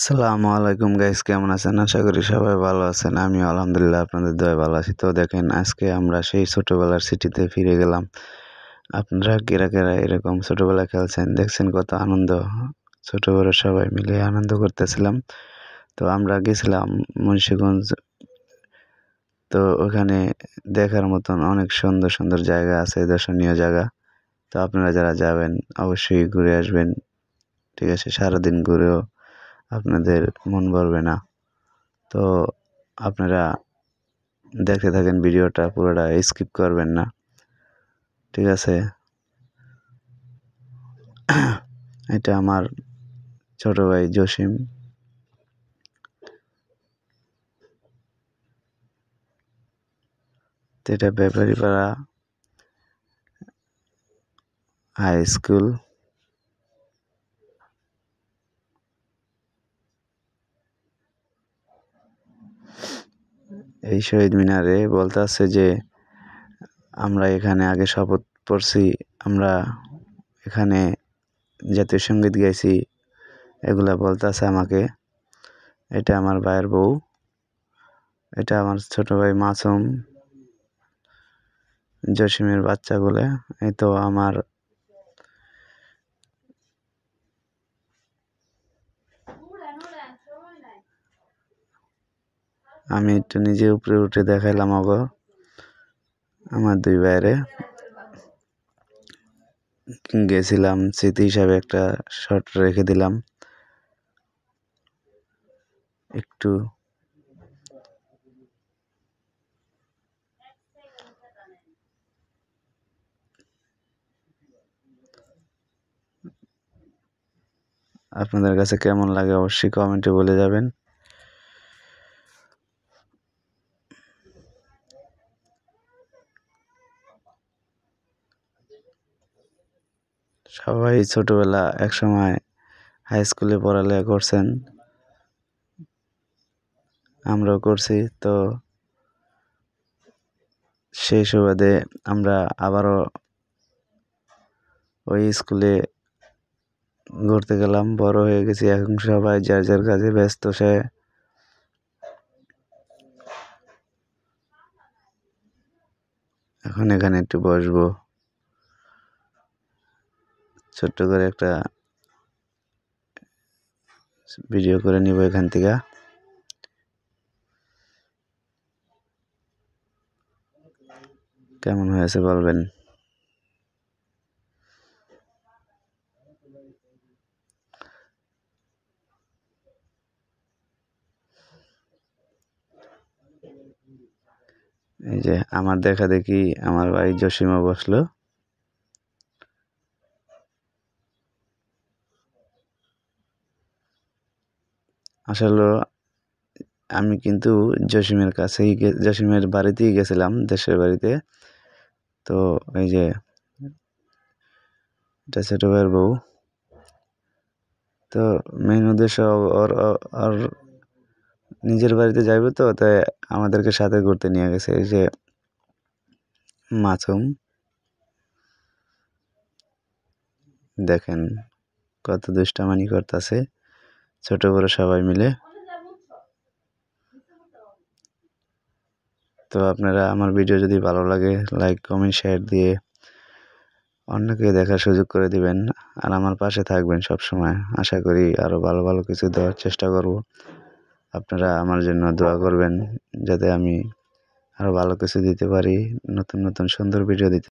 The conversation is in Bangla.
আসসালামু আলাইকুম গাইস, কেমন আছেন? আশা করি সবাই ভালো আছেন। আমিও আলহামদুলিল্লাহ আপনাদের দয়ায় ভালো আছি। তো দেখেন, আজকে আমরা সেই ছোটবেলার স্মৃতিতে ফিরে গেলাম। আপনারা কেরা কেরা এরকম ছোটবেলায় খেলছেন, দেখছেন কত আনন্দ, ছোট বড় সবাই মিলে আনন্দ করতেছিলাম। তো আমরা গেছিলাম মুন্সিগঞ্জ। তো ওখানে দেখার মতন অনেক সুন্দর সুন্দর জায়গা আছে, দর্শনীয় জায়গা। তো আপনারা যারা যাবেন অবশ্যই ঘুরে আসবেন, ঠিক আছে? সারাদিন ঘুরেও আপনাদের মন ভরবে না। তো আপনারা দেখতে থাকেন ভিডিওটা, পুরোটা স্কিপ করবেন না, ঠিক আছে? এটা আমার ছোট ভাই জসিম। তো এটা ব্যাপারীপাড়া হাই স্কুল। এই শহীদ মিনারে বলতে আছে যে আমরা এখানে আগে শপথ পড়ছি, আমরা এখানে জাতীয় সঙ্গীত গাইছি, এগুলা বলতে আছে আমাকে। এটা আমার ভাইয়ের বউ, এটা আমার ছোট ভাই মাসুম, জসিমের বাচ্চাগুলো। এই তো আমার আমি একটু নিজে উপরে উঠে দেখাইলাম আমার দুই ভাইরে। গেছিলাম স্মৃতি হিসাবে, একটা শট রেখে দিলাম একটু। আপনাদের কাছে কেমন লাগে অবশ্যই কমেন্টে বলে যাবেন। সবাই ছোটবেলা একসময় হাই স্কুলে পড়ালেখা করছেন, আমরাও করছি। তো সেই সুবাদে আমরা আবারও ওই স্কুলে ঘুরতে গেলাম। বড় হয়ে গেছি এখন, সবাই যার যার কাজে ব্যস্ত। এখন এখানে একটু বসবো, ছোট্ট করে একটা ভিডিও করে নিব এখান থেকে। কেমন হয়েছে বলবেন। এই যে আমার দেখা দেখি আমার ভাই জসিমা বসলো। আসলে আমি কিন্তু জসিমের বাড়িতেই গেছিলাম, দেশের বাড়িতে। তো এই যে এটা ছোট ভাইয়ের বউ। তো মেইন উদ্দেশ্য ওর নিজের বাড়িতে যাইব, তো তাই আমাদেরকে সাথে ঘুরতে নিয়ে গেছে। এই যে মাসুম, দেখেন কত দুষ্টামানি করতেছে ছোট বড় সবাই মিলে। তো আপনারা আমার ভিডিও যদি ভালো লাগে লাইক কমেন্ট শেয়ার দিয়ে অন্যকে দেখার সুযোগ করে দিবেন, আর আমার পাশে থাকবেন সব সময়। আশা করি আরও ভালো ভালো কিছু দেওয়ার চেষ্টা করব। আপনারা আমার জন্য দোয়া করবেন যাতে আমি আরও ভালো কিছু দিতে পারি, নতুন নতুন সুন্দর ভিডিও দিতে